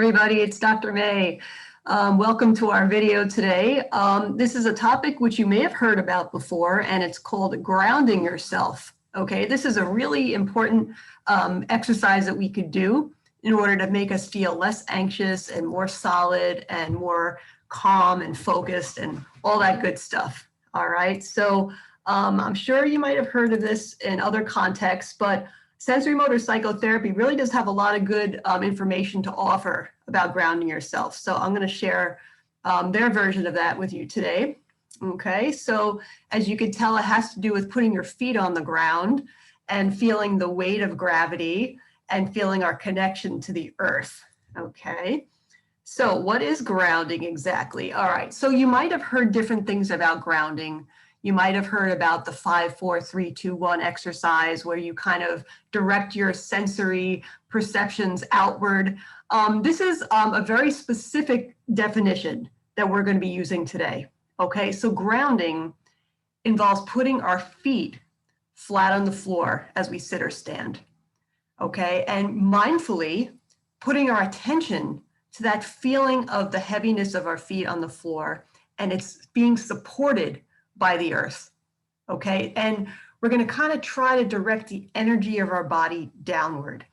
everybody, it's Dr. May. Welcome to our video today. This is a topic which you may have heard about before, and it's called grounding yourself. Okay, this is a really important exercise that we could do in order to make us feel less anxious and more solid and more calm and focused and all that good stuff. All right, so I'm sure you might have heard of this in other contexts, but Sensorimotor Psychotherapy really does have a lot of good information to offer about grounding yourself. So I'm going to share their version of that with you today. Okay, so as you can tell, it has to do with putting your feet on the ground and feeling the weight of gravity and feeling our connection to the earth. Okay, so what is grounding exactly? All right, so you might have heard different things about grounding. You might have heard about the 5, 4, 3, 2, 1 exercise where you kind of direct your sensory perceptions outward. This is a very specific definition that we're going to be using today. Okay, so grounding involves putting our feet flat on the floor as we sit or stand. Okay, and mindfully putting our attention to that feeling of the heaviness of our feet on the floor, and it's being supported by the earth. Okay, and we're going to kind of try to direct the energy of our body downward.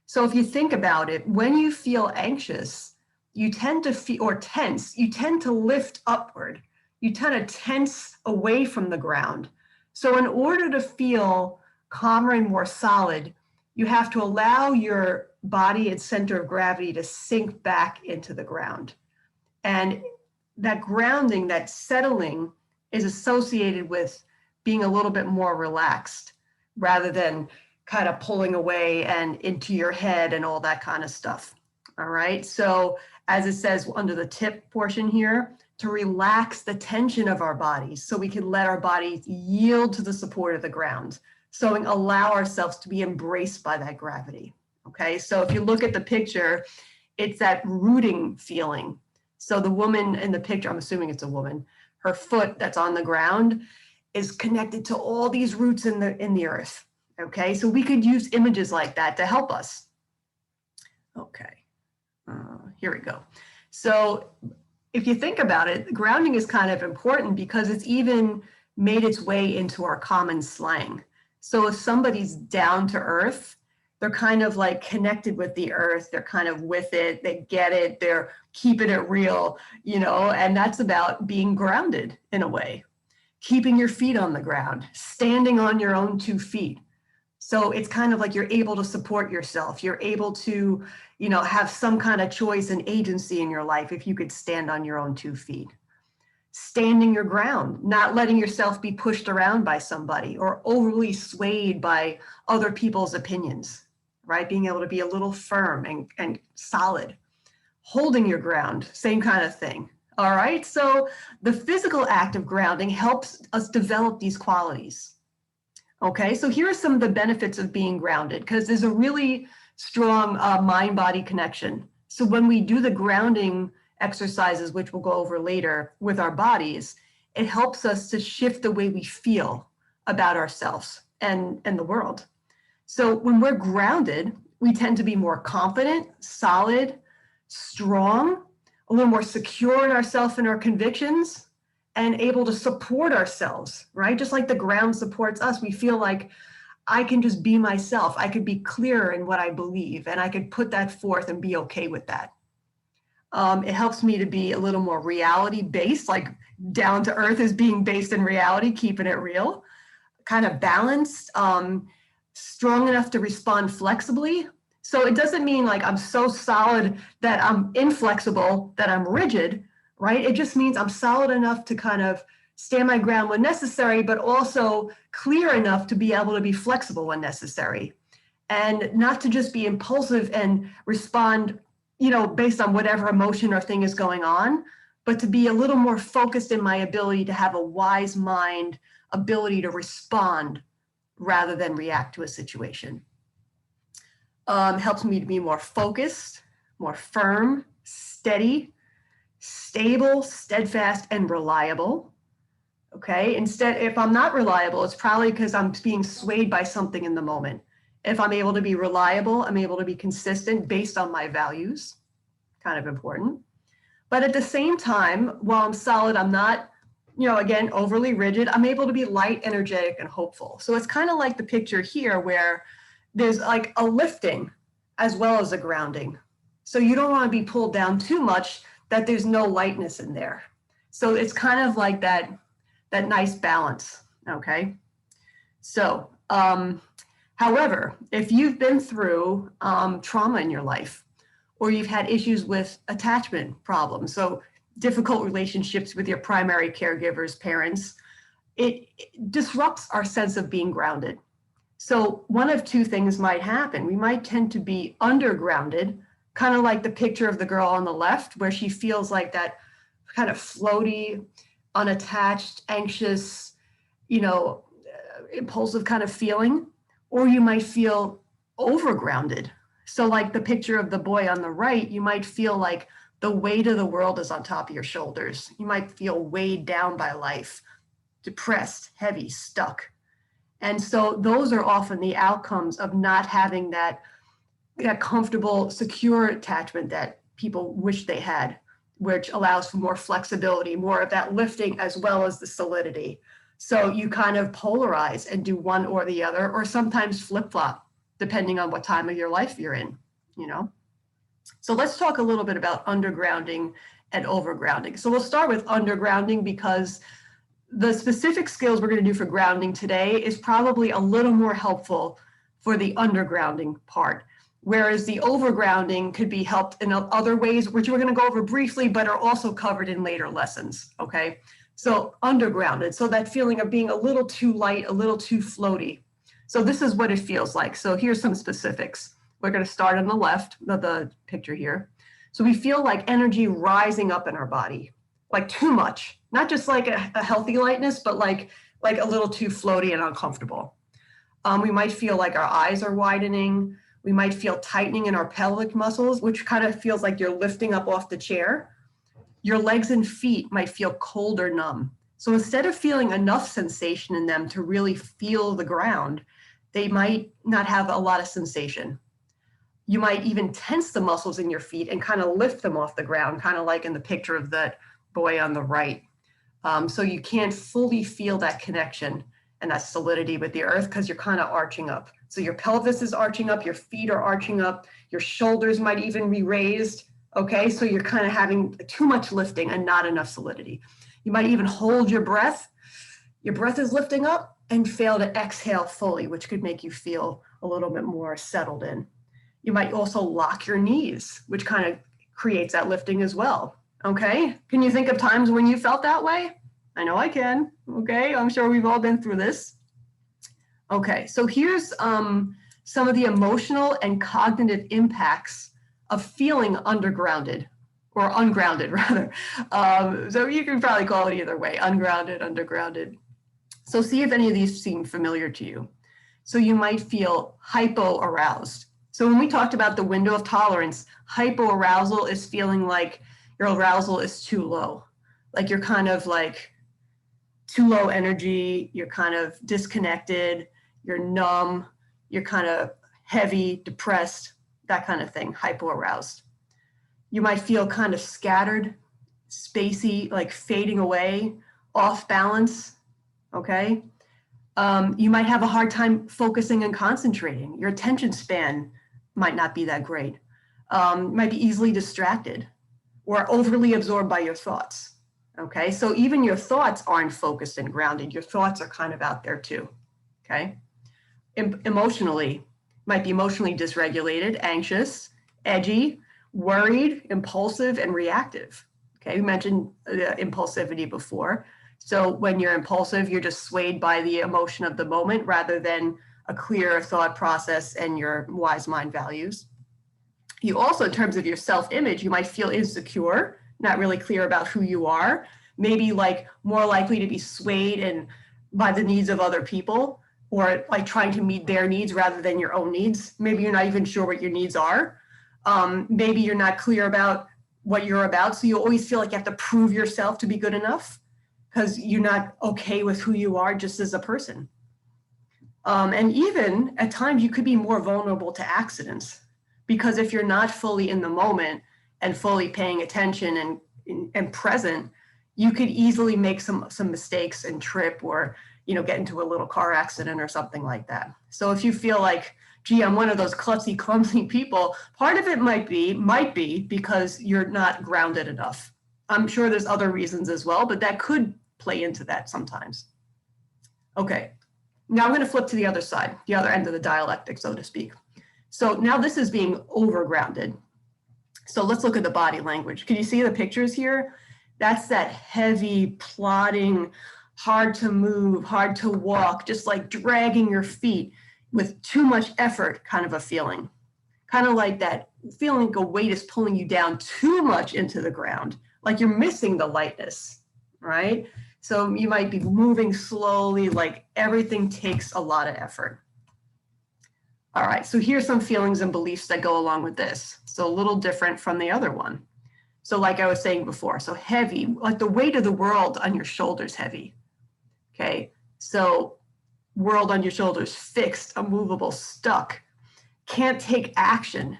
So if you think about it, when you feel anxious, you tend to feel, or tense, you tend to lift upward. You tend to tense away from the ground. So in order to feel calmer and more solid, you have to allow your body and center of gravity to sink back into the ground. And that grounding, that settling, is associated with being a little bit more relaxed rather than kind of pulling away and into your head and all that kind of stuff. All right, so as it says under the tip portion here, to relax the tension of our bodies so we can let our bodies yield to the support of the ground. So allow ourselves to be embraced by that gravity. Okay, so if you look at the picture, it's that rooting feeling. So the woman in the picture, I'm assuming it's a woman, her foot that's on the ground is connected to all these roots in the earth. Okay, so we could use images like that to help us. Okay, here we go. So if you think about it, grounding is kind of important because it's even made its way into our common slang. So if somebody's down to earth, they're kind of like connected with the earth. They're kind of with it. They get it. They're keeping it real, you know, and that's about being grounded in a way, keeping your feet on the ground, standing on your own 2 feet. So it's kind of like you're able to support yourself. You're able to, you know, have some kind of choice and agency in your life if you could stand on your own 2 feet. Standing your ground, not letting yourself be pushed around by somebody or overly swayed by other people's opinions, right? Being able to be a little firm and solid. Holding your ground, same kind of thing. All right, so the physical act of grounding helps us develop these qualities. Okay, so here are some of the benefits of being grounded because there's a really strong mind-body connection. So when we do the grounding exercises, which we'll go over later with our bodies, it helps us to shift the way we feel about ourselves and the world. So when we're grounded, we tend to be more confident, solid, strong, a little more secure in ourselves and our convictions, and able to support ourselves, right? Just like the ground supports us, we feel like I can just be myself. I could be clear in what I believe, and I could put that forth and be okay with that. It helps me to be a little more reality-based, like down to earth is being based in reality, keeping it real, kind of balanced, strong enough to respond flexibly. So it doesn't mean like I'm so solid that I'm inflexible, that I'm rigid, right? It just means I'm solid enough to kind of stand my ground when necessary, but also clear enough to be able to be flexible when necessary. And not to just be impulsive and respond, you know, based on whatever emotion or thing is going on, but to be a little more focused in my ability to have a wise mind, ability to respond rather than react to a situation. Helps me to be more focused, more firm, steady, stable, steadfast, and reliable. Okay, instead, if I'm not reliable, it's probably because I'm being swayed by something in the moment. If I'm able to be reliable, I'm able to be consistent based on my values. kind of important. But at the same time, while I'm solid, I'm not, again, overly rigid. I'm able to be light, energetic, and hopeful. So it's kind of like the picture here where there's like a lifting as well as a grounding. So you don't want to be pulled down too much that there's no lightness in there. So it's kind of like that nice balance, okay? So, however, if you've been through trauma in your life, or you've had issues with attachment problems, so difficult relationships with your primary caregivers, parents, it disrupts our sense of being grounded. So one of two things might happen. We might tend to be undergrounded, kind of like the picture of the girl on the left, where she feels like that kind of floaty, unattached, anxious, impulsive kind of feeling. Or you might feel overgrounded. So like the picture of the boy on the right, you might feel like the weight of the world is on top of your shoulders. You might feel weighed down by life, depressed, heavy, stuck. And so those are often the outcomes of not having that comfortable, secure attachment that people wish they had, which allows for more flexibility, more of that lifting as well as the solidity. So you kind of polarize and do one or the other, or sometimes flip-flop, depending on what time of your life you're in, So let's talk a little bit about undergrounding and overgrounding. So we'll start with undergrounding because the specific skills we're going to do for grounding today is probably a little more helpful for the undergrounding part, whereas the overgrounding could be helped in other ways, which we're going to go over briefly, but are also covered in later lessons, okay? So undergrounded, so that feeling of being a little too light, a little too floaty. So this is what it feels like. So here's some specifics. We're going to start on the left of the picture here. So we feel like energy rising up in our body, like too much, not just like a healthy lightness, but like a little too floaty and uncomfortable. We might feel like our eyes are widening. We might feel tightening in our pelvic muscles, which kind of feels like you're lifting up off the chair. Your legs and feet might feel cold or numb. So instead of feeling enough sensation in them to really feel the ground, they might not have a lot of sensation. You might even tense the muscles in your feet and kind of lift them off the ground, kind of like in the picture of that boy on the right. So you can't fully feel that connection and that solidity with the earth because you're kind of arching up. So your pelvis is arching up, your feet are arching up, your shoulders might even be raised, okay? So you're kind of having too much lifting and not enough solidity. You might even hold your breath. Your breath is lifting up and fail to exhale fully, which could make you feel a little bit more settled in. You might also lock your knees, which kind of creates that lifting as well, okay? Can you think of times when you felt that way? I know I can, okay? I'm sure we've all been through this. Okay, so here's some of the emotional and cognitive impacts of feeling undergrounded, or ungrounded rather. So you can probably call it either way, ungrounded, undergrounded. So see if any of these seem familiar to you. So you might feel hypo-aroused. So when we talked about the window of tolerance, hypo-arousal is feeling like your arousal is too low. Like you're kind of like too low energy, you're kind of disconnected, you're numb, you're kind of heavy, depressed, that kind of thing, hypo-aroused. You might feel kind of scattered, spacey, like fading away, off balance, okay? You might have a hard time focusing and concentrating. Your attention span might not be that great. Might be easily distracted or overly absorbed by your thoughts, okay? So even your thoughts aren't focused and grounded. Your thoughts are kind of out there too, okay? Emotionally, might be emotionally dysregulated, anxious, edgy, worried, impulsive, and reactive, okay? We mentioned impulsivity before. So when you're impulsive, you're just swayed by the emotion of the moment rather than a clear thought process and your wise mind values. You also, in terms of your self-image, you might feel insecure, not really clear about who you are, maybe like more likely to be swayed and by the needs of other people, or like trying to meet their needs rather than your own needs. Maybe you're not even sure what your needs are. Maybe you're not clear about what you're about. So you always feel like you have to prove yourself to be good enough because you're not okay with who you are just as a person. And even at times you could be more vulnerable to accidents because if you're not fully in the moment, and fully paying attention and present, you could easily make some mistakes and trip, or get into a little car accident or something like that. So if you feel like, gee, I'm one of those klutzy, clumsy people, part of it might be because you're not grounded enough. I'm sure there's other reasons as well, but that could play into that sometimes. Okay, now I'm going to flip to the other side, the other end of the dialectic, so to speak. So now this is being overgrounded. So let's look at the body language. Can you see the pictures here? That's that heavy, plodding, hard to move, hard to walk, just like dragging your feet with too much effort kind of a feeling. Kind of like that feeling like a weight is pulling you down too much into the ground, like you're missing the lightness, right? So you might be moving slowly, like everything takes a lot of effort. All right, so here's some feelings and beliefs that go along with this. So a little different from the other one. So like I was saying before, so heavy, like the weight of the world on your shoulders heavy. Okay, so world on your shoulders, fixed, immovable, stuck, can't take action.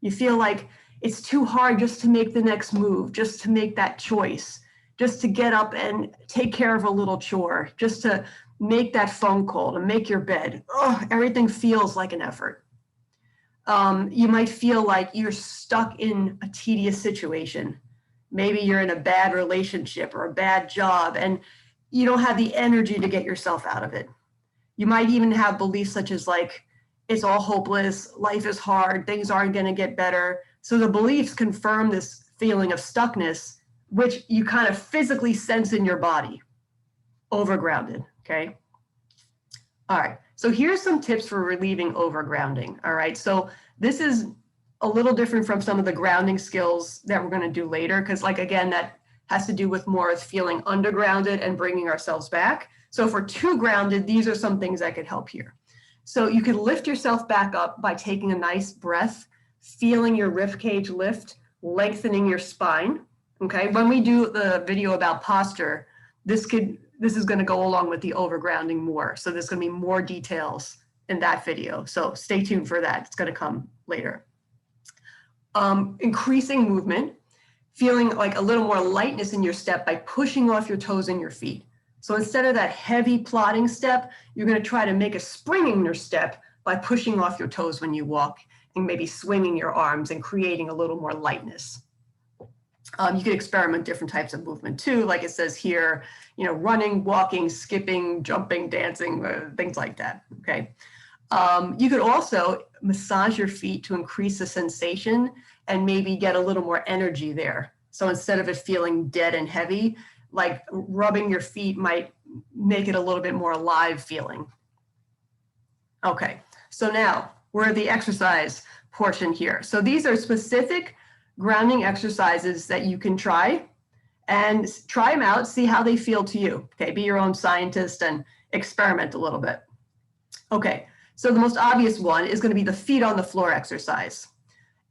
You feel like it's too hard just to make the next move, just to make that choice, just to get up and take care of a little chore, just to make that phone call, to make your bed. Oh, everything feels like an effort. You might feel like you're stuck in a tedious situation. Maybe you're in a bad relationship or a bad job, and you don't have the energy to get yourself out of it. You might even have beliefs such as like, it's all hopeless, life is hard, things aren't going to get better. So the beliefs confirm this feeling of stuckness, which you kind of physically sense in your body. Overgrounded, okay? All right, so here's some tips for relieving overgrounding, all right? So this is a little different from some of the grounding skills that we're gonna do later, because like, again, that has to do with more of feeling undergrounded and bringing ourselves back. So if we're too grounded, these are some things that could help here. So you can lift yourself back up by taking a nice breath, feeling your rib cage lift, lengthening your spine, okay? When we do the video about posture, this is gonna go along with the overgrounding more. So there's gonna be more details in that video. So stay tuned for that, it's gonna come later. Increasing movement, feeling like a little more lightness in your step by pushing off your toes and your feet. So instead of that heavy plodding step, you're going to try to make a spring in your step by pushing off your toes when you walk and maybe swinging your arms and creating a little more lightness. You could experiment different types of movement too, like it says here, running, walking, skipping, jumping, dancing, things like that, okay? You could also massage your feet to increase the sensation and maybe get a little more energy there. So instead of it feeling dead and heavy, like rubbing your feet might make it a little bit more alive feeling. Okay, so now we're at the exercise portion here. So these are specific grounding exercises that you can try, and try them out, see how they feel to you. Okay, be your own scientist and experiment a little bit. Okay, so the most obvious one is going to be the feet on the floor exercise.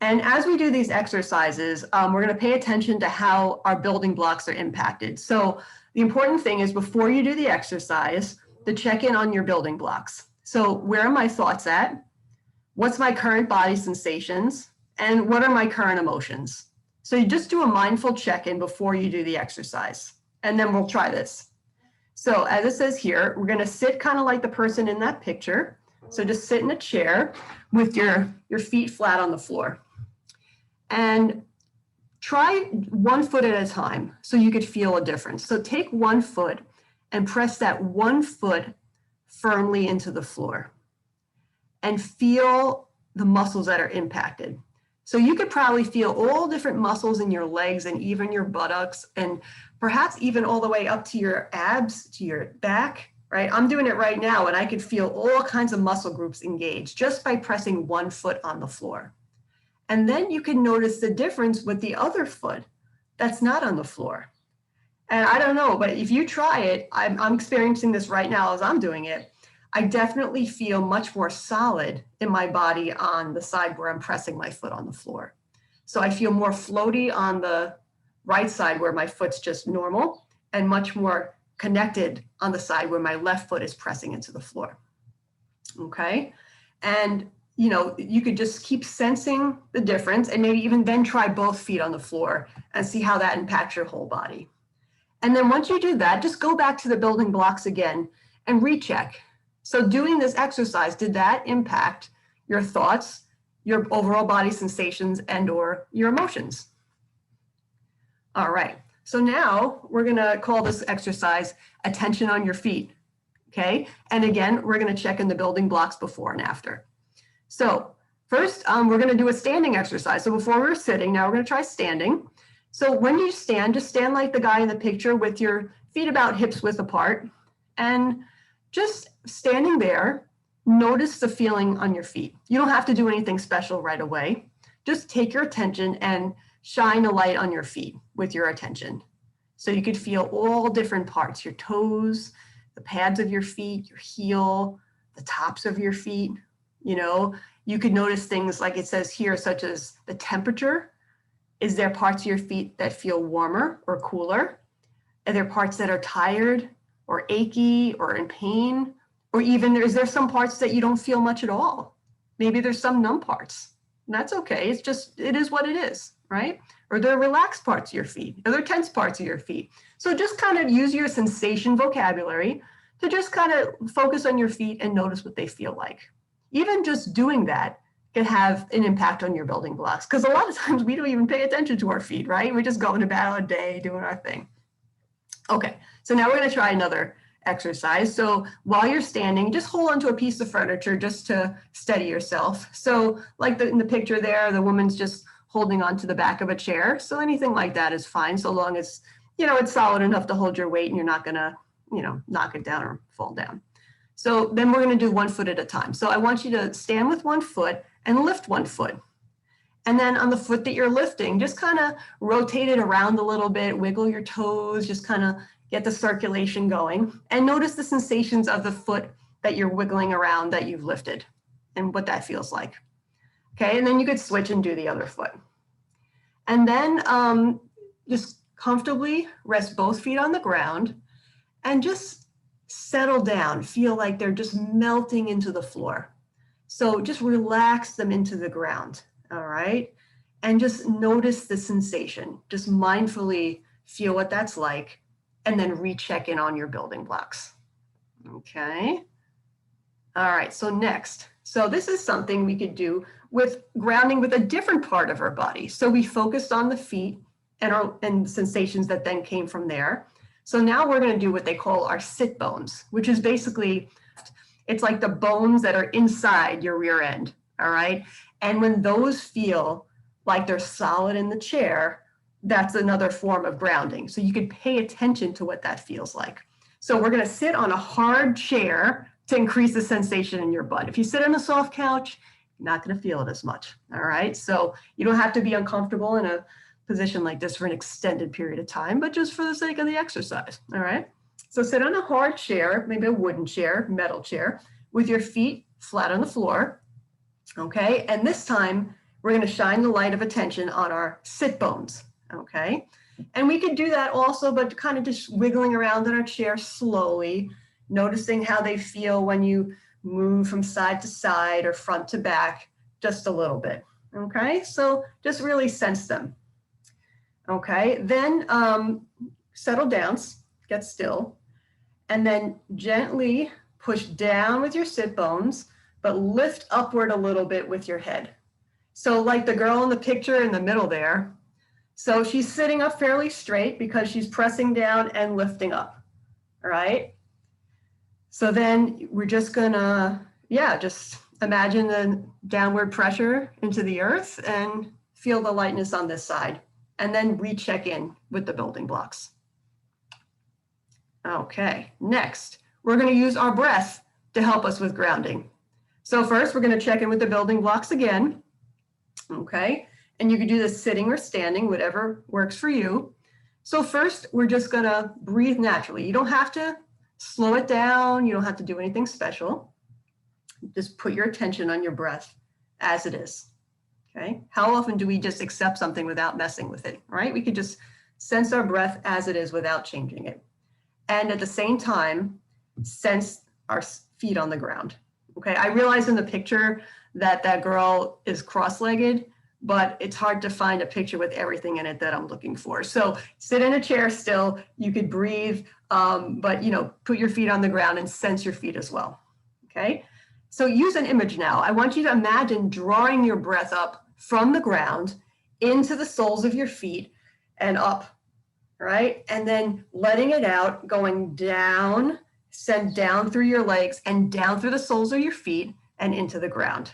And as we do these exercises, we're going to pay attention to how our building blocks are impacted. So the important thing is before you do the exercise, to check in on your building blocks. So where are my thoughts at? What's my current body sensations? And what are my current emotions? So you just do a mindful check-in before you do the exercise. And then we'll try this. So as it says here, we're going to sit kind of like the person in that picture. So just sit in a chair with your feet flat on the floor. And try 1 foot at a time so you could feel a difference. So take 1 foot and press that 1 foot firmly into the floor and feel the muscles that are impacted. So you could probably feel all different muscles in your legs and even your buttocks, and perhaps even all the way up to your abs, to your back, right? I'm doing it right now and I could feel all kinds of muscle groups engaged just by pressing 1 foot on the floor. And then you can notice the difference with the other foot that's not on the floor. And I don't know, but if you try it, I'm experiencing this right now as I'm doing it. I definitely feel much more solid in my body on the side where I'm pressing my foot on the floor. So I feel more floaty on the right side where my foot's just normal, and much more connected on the side where my left foot is pressing into the floor. Okay. And you know, you could just keep sensing the difference and maybe even then try both feet on the floor and see how that impacts your whole body. And then once you do that, just go back to the building blocks again and recheck. So doing this exercise, did that impact your thoughts, your overall body sensations, and or your emotions? All right, so now we're gonna call this exercise attention on your feet, okay? And again, we're gonna check in the building blocks before and after. So first, we're gonna do a standing exercise. So before we were sitting, now we're gonna try standing. So when you stand, just stand like the guy in the picture with your feet about hips width apart, and just standing there, notice the feeling on your feet. You don't have to do anything special right away. Just take your attention and shine a light on your feet with your attention. So you could feel all different parts, your toes, the pads of your feet, your heel, the tops of your feet. You know, you could notice things like it says here, such as the temperature. Is there parts of your feet that feel warmer or cooler? Are there parts that are tired or achy or in pain? Or even is there some parts that you don't feel much at all? Maybe there's some numb parts. And that's okay. It's just, it is what it is, right? Or there are relaxed parts of your feet. Are there tense parts of your feet? So just kind of use your sensation vocabulary to just kind of focus on your feet and notice what they feel like. Even just doing that can have an impact on your building blocks, because a lot of times we don't even pay attention to our feet, right? We're just going about our day doing our thing. Okay, so now we're going to try another exercise. So while you're standing, just hold onto a piece of furniture just to steady yourself. So like in the picture there, the woman's just holding onto the back of a chair. So anything like that is fine, so long as, you know, it's solid enough to hold your weight and you're not going to, you know, knock it down or fall down. So then we're going to do 1 foot at a time. So I want you to stand with 1 foot and lift 1 foot. And then on the foot that you're lifting, just kind of rotate it around a little bit, wiggle your toes, just kind of get the circulation going. And notice the sensations of the foot that you're wiggling around that you've lifted and what that feels like. Okay, and then you could switch and do the other foot. And then just comfortably rest both feet on the ground and just settle down. Feel like they're just melting into the floor. So just relax them into the ground, all right? And just notice the sensation. Just mindfully feel what that's like, and then recheck in on your building blocks. Okay. All right, so next. So this is something we could do with grounding with a different part of our body. So we focused on the feet and sensations that then came from there. So now we're going to do what they call our sit bones, which is basically, it's like the bones that are inside your rear end, all right? And when those feel like they're solid in the chair, that's another form of grounding. So you could pay attention to what that feels like. So we're going to sit on a hard chair to increase the sensation in your butt. If you sit on a soft couch, you're not going to feel it as much, all right? So you don't have to be uncomfortable in a position like this for an extended period of time, but just for the sake of the exercise, all right? So sit on a hard chair, maybe a wooden chair, metal chair, with your feet flat on the floor, okay? And this time, we're going to shine the light of attention on our sit bones, okay? And we could do that also, but kind of just wiggling around in our chair slowly, noticing how they feel when you move from side to side or front to back, just a little bit, okay? So just really sense them, okay? Then settle down, get still, and then gently push down with your sit bones, but lift upward a little bit with your head. So like the girl in the picture in the middle there, so she's sitting up fairly straight because she's pressing down and lifting up, all right? So then we're just gonna, just imagine the downward pressure into the earth and feel the lightness on this side, and then recheck in with the building blocks. Okay, next, we're gonna use our breath to help us with grounding. So first, we're gonna check in with the building blocks again, okay? And you can do this sitting or standing, whatever works for you. So first, we're just gonna breathe naturally. You don't have to slow it down. You don't have to do anything special. Just put your attention on your breath as it is, okay? How often do we just accept something without messing with it, right? We could just sense our breath as it is without changing it. And at the same time, sense our feet on the ground, okay? I realize in the picture that that girl is cross-legged, but it's hard to find a picture with everything in it that I'm looking for. So sit in a chair still, you could breathe, but put your feet on the ground and sense your feet as well, okay? So use an image now. I want you to imagine drawing your breath up from the ground into the soles of your feet and up, right? And then letting it out, going down, send down through your legs and down through the soles of your feet and into the ground,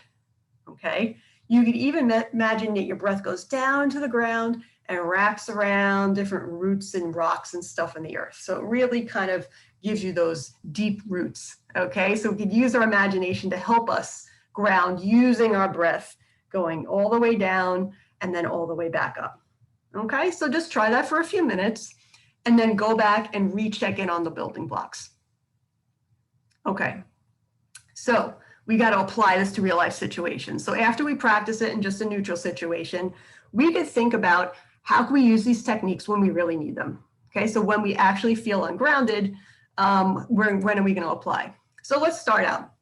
okay? You could even imagine that your breath goes down to the ground and wraps around different roots and rocks and stuff in the earth. So it really kind of gives you those deep roots, okay? So we could use our imagination to help us ground using our breath, going all the way down and then all the way back up, okay? So just try that for a few minutes and then go back and recheck in on the building blocks. Okay, so we got to apply this to real life situations. So after we practice it in just a neutral situation, we could think about how can we use these techniques when we really need them. Okay, so when we actually feel ungrounded, when are we going to apply? So let's start out.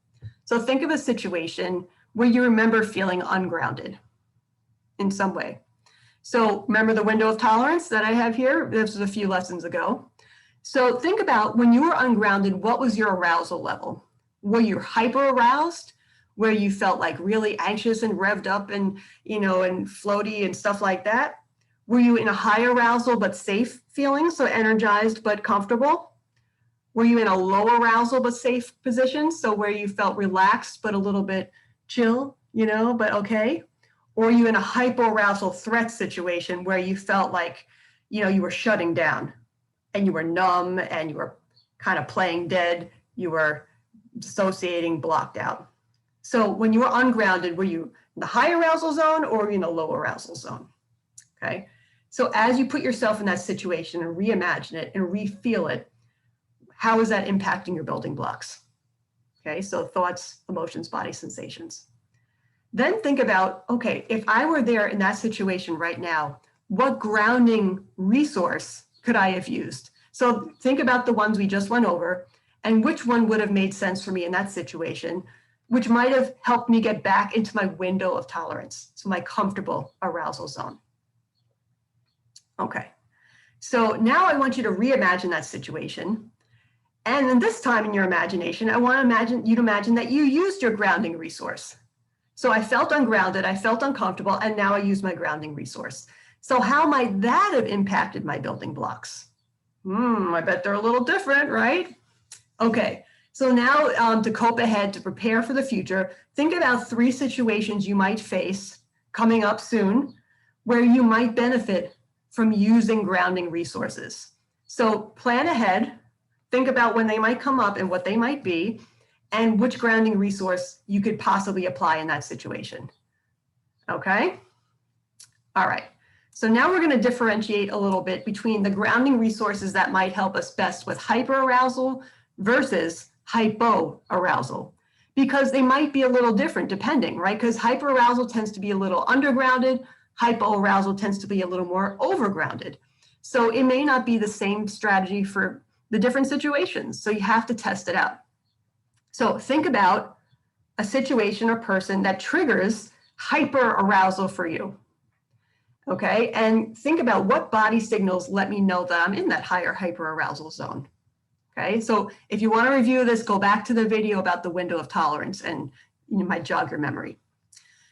So think of a situation where you remember feeling ungrounded in some way. So remember the window of tolerance that I have here? This was a few lessons ago. So think about when you were ungrounded, what was your arousal level? Were you hyper aroused, where you felt like really anxious and revved up and, and floaty and stuff like that? Were you in a high arousal but safe feeling, so energized but comfortable? Were you in a low arousal but safe position, so where you felt relaxed but a little bit chill, but okay? Or were you in a hyper-arousal threat situation where you felt like, you were shutting down and you were numb and you were kind of playing dead, you were dissociating, blocked out? So when you were ungrounded, were you in the high arousal zone or were you in the low arousal zone? Okay. So as you put yourself in that situation and reimagine it and re-feel it, how is that impacting your building blocks? Okay. So thoughts, emotions, body sensations. Then think about, okay, if I were there in that situation right now, what grounding resource could I have used? So think about the ones we just went over and which one would have made sense for me in that situation, which might have helped me get back into my window of tolerance, so my comfortable arousal zone. Okay, so now I want you to reimagine that situation. And then this time in your imagination, I want you to imagine that you used your grounding resource. So I felt ungrounded, I felt uncomfortable, and now I use my grounding resource. So how might that have impacted my building blocks? I bet they're a little different, right? Okay, so now to cope ahead, to prepare for the future, think about 3 situations you might face coming up soon where you might benefit from using grounding resources. So plan ahead, think about when they might come up and what they might be, and which grounding resource you could possibly apply in that situation. Okay? All right. So now we're going to differentiate a little bit between the grounding resources that might help us best with hyperarousal versus hypoarousal, because they might be a little different depending, right? Because hyperarousal tends to be a little undergrounded, hypoarousal tends to be a little more overgrounded. So it may not be the same strategy for the different situations. So you have to test it out. So think about a situation or person that triggers hyperarousal for you. Okay, and think about what body signals let me know that I'm in that higher hyperarousal zone. Okay, so if you want to review this, go back to the video about the window of tolerance and you might jog your memory.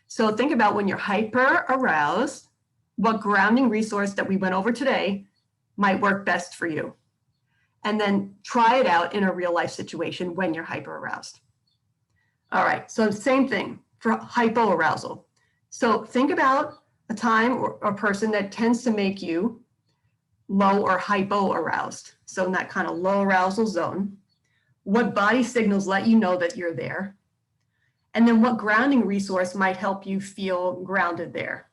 So think about when you're hyper aroused, what grounding resource that we went over today might work best for you. And then try it out in a real life situation when you're hyper aroused. All right, so same thing for hypoarousal. So think about a time or a person that tends to make you low or hypo-aroused. So in that kind of low arousal zone, what body signals let you know that you're there? And then what grounding resource might help you feel grounded there?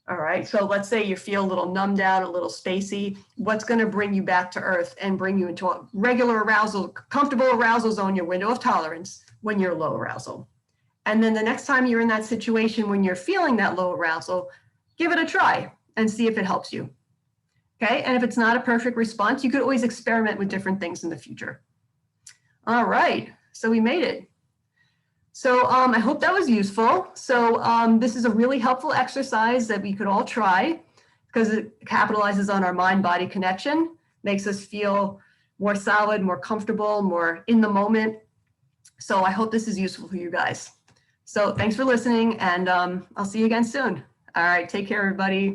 All right, so let's say you feel a little numbed out, a little spacey. What's going to bring you back to earth and bring you into a regular arousal, comfortable arousal zone, your window of tolerance, when you're low arousal? And then the next time you're in that situation when you're feeling that low arousal, give it a try and see if it helps you. Okay, and if it's not a perfect response, you could always experiment with different things in the future. All right, so we made it. So I hope that was useful. So this is a really helpful exercise that we could all try because it capitalizes on our mind-body connection, makes us feel more solid, more comfortable, more in the moment. So I hope this is useful for you guys. So thanks for listening, and I'll see you again soon. All right, take care, everybody.